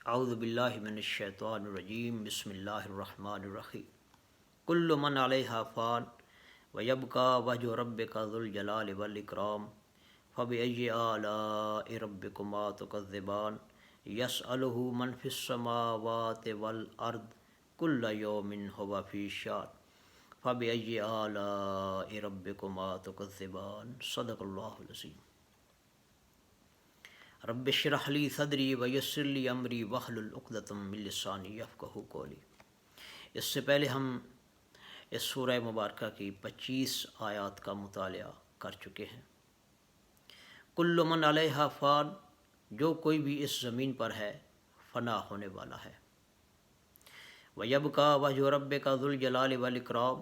اعوذ باللہ من الشیطان الرجیم بسم اللہ الرحمن الرحیم کل من علیہا فان ویبقى وجہ ربک ذو الجلال والاکرام فبأي آلاء ربکما تکذبان یسألہ من فی السماوات والارض کل یوم هو فی شان فبأي آلاء ربکما تکذبان صدق اللہ العظیم۔ رب اشرح لی صدری ویسر لی امری واحلل عقدۃ من لسانی یفقہوا قولی۔ اس سے پہلے ہم اس سورہ مبارکہ کی 25 آیات کا مطالعہ کر چکے ہیں۔ کل من علیہا فان، جو کوئی بھی اس زمین پر ہے فنا ہونے والا ہے۔ ویبقى وجہ ربک ذو الجلال والاکرام،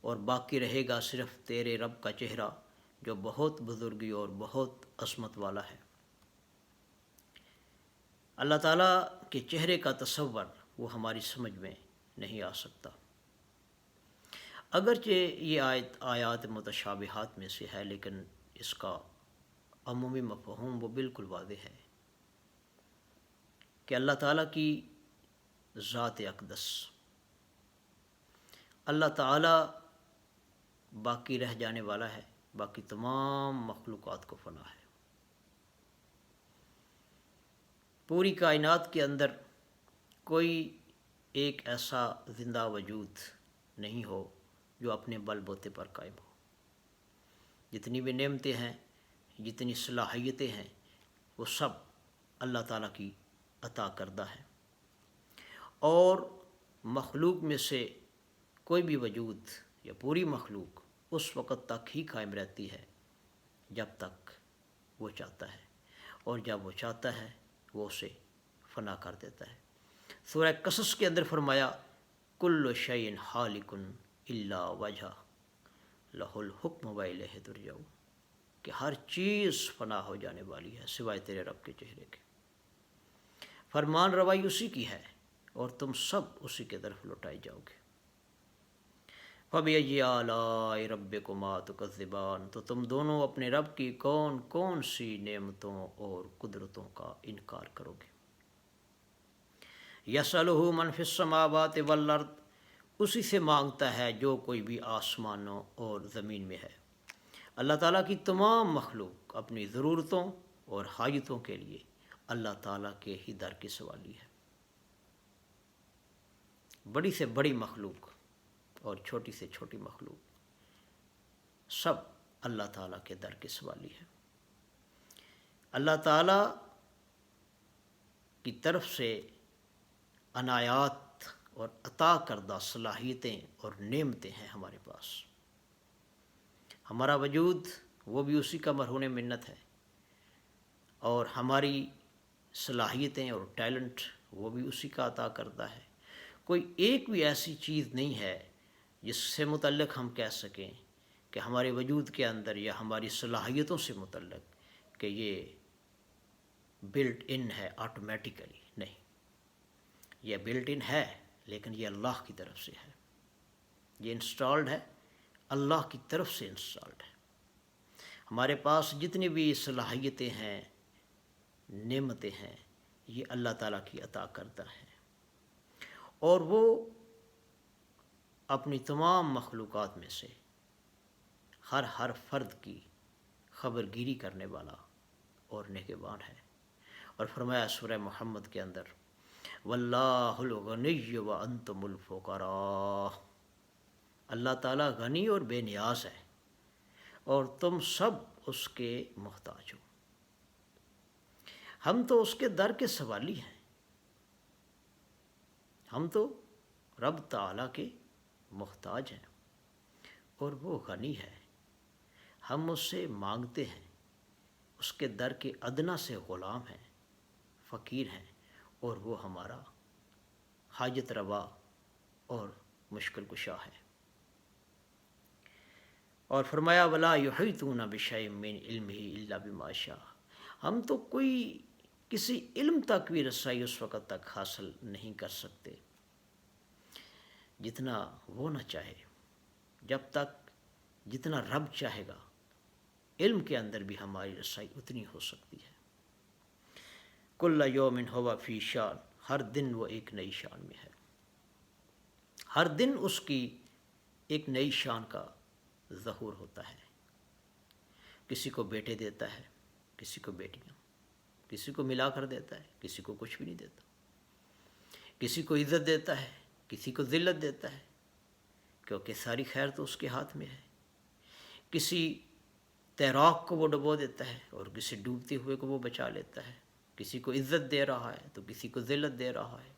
اور باقی رہے گا صرف تیرے رب کا چہرہ جو بہت بزرگی اور بہت عظمت والا ہے۔ اللہ تعالیٰ کے چہرے کا تصور وہ ہماری سمجھ میں نہیں آ سکتا، اگرچہ یہ آیات متشابہات میں سے ہے، لیکن اس کا عمومی مفہوم وہ بالکل واضح ہے کہ اللہ تعالیٰ کی ذات اقدس، اللہ تعالیٰ باقی رہ جانے والا ہے، باقی تمام مخلوقات کو فنا ہے۔ پوری کائنات کے اندر کوئی ایک ایسا زندہ وجود نہیں ہو جو اپنے بل بوتے پر قائم ہو۔ جتنی بھی نعمتیں ہیں، جتنی صلاحیتیں ہیں، وہ سب اللہ تعالیٰ کی عطا کردہ ہیں، اور مخلوق میں سے کوئی بھی وجود یا پوری مخلوق اس وقت تک ہی قائم رہتی ہے جب تک وہ چاہتا ہے، اور جب وہ چاہتا ہے وہ اسے فنا کر دیتا ہے۔ سورہ قصص کے اندر فرمایا کل شیء ہالک الا وجہہ لہ الحکم والیہ ترجعون، کہ ہر چیز فنا ہو جانے والی ہے سوائے تیرے رب کے چہرے کے۔ فرمان روائی اسی کی ہے اور تم سب اسی کے طرف لوٹائے جاؤ گے۔ فَبِأَيِّ آلَاءِ رَبِّكُمَا تُكَذِّبَانِ، تو تم دونوں اپنے رب کی کون کون سی نعمتوں اور قدرتوں کا انکار کرو گے۔ يَسْأَلُهُ مَنْ فِي السَّمَاوَاتِ وَالْأَرْضِ، اسی سے مانگتا ہے جو کوئی بھی آسمانوں اور زمین میں ہے۔ اللہ تعالیٰ کی تمام مخلوق اپنی ضرورتوں اور حاجتوں کے لیے اللہ تعالیٰ کے ہی در کی سوالی ہے۔ بڑی سے بڑی مخلوق اور چھوٹی سے چھوٹی مخلوق سب اللہ تعالیٰ کے در کے سوالی ہے۔ اللہ تعالیٰ کی طرف سے عنایات اور عطا کردہ صلاحیتیں اور نعمتیں ہیں ہمارے پاس۔ ہمارا وجود وہ بھی اسی کا مرہون منت ہے، اور ہماری صلاحیتیں اور ٹیلنٹ وہ بھی اسی کا عطا کردہ ہے۔ کوئی ایک بھی ایسی چیز نہیں ہے جس سے متعلق ہم کہہ سکیں کہ ہمارے وجود کے اندر یا ہماری صلاحیتوں سے متعلق کہ یہ بلٹ ان ہے آٹومیٹیکلی، نہیں، یہ بلٹ ان ہے لیکن یہ اللہ کی طرف سے ہے، یہ انسٹالڈ ہے، اللہ کی طرف سے انسٹالڈ ہے۔ ہمارے پاس جتنی بھی صلاحیتیں ہیں، نعمتیں ہیں، یہ اللہ تعالیٰ کی عطا کردہ ہیں، اور وہ اپنی تمام مخلوقات میں سے ہر فرد کی خبر گیری کرنے والا اور نگہبان ہے۔ اور فرمایا سورہ محمد کے اندر واللہ الغنی وانتم الفقراء، اللہ تعالیٰ غنی اور بے نیاز ہے اور تم سب اس کے محتاج ہو۔ ہم تو اس کے در کے سوالی ہیں، ہم تو رب تعالیٰ کے محتاج ہیں اور وہ غنی ہے۔ ہم اس سے مانگتے ہیں، اس کے در کے ادنا سے غلام ہیں، فقیر ہیں، اور وہ ہمارا حاجت روا اور مشکل کشا ہے۔ اور فرمایا وَلَا يُحِيطُونَ بِشَيْءٍ مِّنْ عِلْمِهِ إِلَّا بِمَا شَاءَ، ہم تو کوئی کسی علم تک بھی رسائی اس وقت تک حاصل نہیں کر سکتے جتنا وہ نہ چاہے، جب تک جتنا رب چاہے گا علم کے اندر بھی ہماری رسائی اتنی ہو سکتی ہے۔ کل یوم ہو فی شان ہر دن وہ ایک نئی شان میں ہے، ہر دن اس کی ایک نئی شان کا ظہور ہوتا ہے۔ کسی کو بیٹے دیتا ہے، کسی کو بیٹیاں، کسی کو ملا کر دیتا ہے، کسی کو کچھ بھی نہیں دیتا، کسی کو عزت دیتا ہے، کسی کو ذلت دیتا ہے، کیونکہ ساری خیر تو اس کے ہاتھ میں ہے۔ کسی تیراک کو وہ ڈبو دیتا ہے اور کسی ڈوبتے ہوئے کو وہ بچا لیتا ہے، کسی کو عزت دے رہا ہے تو کسی کو ذلت دے رہا ہے،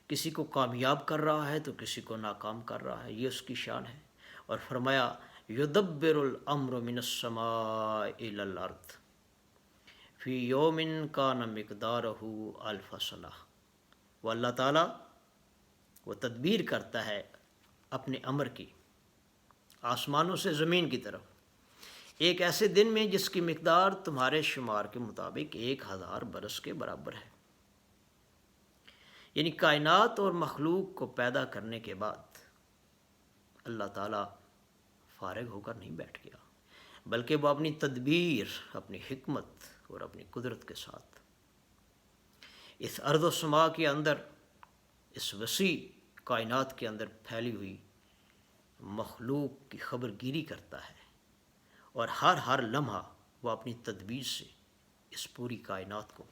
کسی کو کامیاب کر رہا ہے تو کسی کو ناکام کر رہا ہے، یہ اس کی شان ہے۔ اور فرمایا یدبر الامر من السماء الی الارض فی یوم کان مقدارہ الف سنہ۔ وہ اللہ تعالیٰ وہ تدبیر کرتا ہے اپنے امر کی آسمانوں سے زمین کی طرف ایک ایسے دن میں جس کی مقدار تمہارے شمار کے مطابق 1000 برس کے برابر ہے۔ یعنی کائنات اور مخلوق کو پیدا کرنے کے بعد اللہ تعالیٰ فارغ ہو کر نہیں بیٹھ گیا، بلکہ وہ اپنی تدبیر، اپنی حکمت اور اپنی قدرت کے ساتھ اس ارض و سما کے اندر، اس وسیع کائنات کے اندر پھیلی ہوئی مخلوق کی خبر گیری کرتا ہے، اور ہر لمحہ وہ اپنی تدبیر سے اس پوری کائنات کو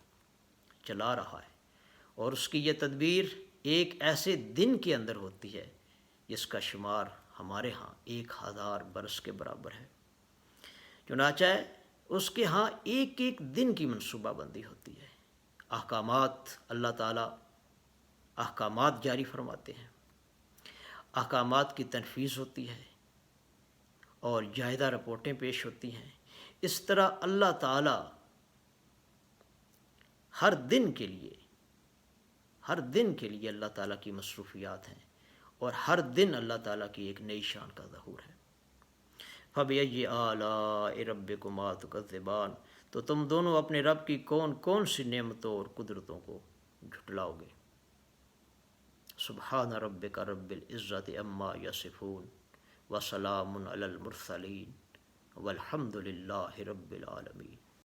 چلا رہا ہے۔ اور اس کی یہ تدبیر ایک ایسے دن کے اندر ہوتی ہے جس کا شمار ہمارے ہاں 1000 برس کے برابر ہے۔ چنانچہ اس کے ہاں ایک ایک دن کی منصوبہ بندی ہوتی ہے، احکامات، اللہ تعالیٰ احکامات جاری فرماتے ہیں، احکامات کی تنفیذ ہوتی ہے اور جائزہ رپورٹیں پیش ہوتی ہیں۔ اس طرح اللہ تعالیٰ ہر دن کے لیے اللہ تعالیٰ کی مصروفیات ہیں، اور ہر دن اللہ تعالیٰ کی ایک نئی شان کا ظہور ہے۔ فَبِأَيِّ آلَاءِ رَبِّكُمَا تُكَذِّبَانِ، تو تم دونوں اپنے رب کی کون کون سی نعمتوں اور قدرتوں کو جھٹلاؤ گے۔ سبحان ربک رب العزت عما یصفون وسلام علی المرسلین والحمد للہ رب العالمین۔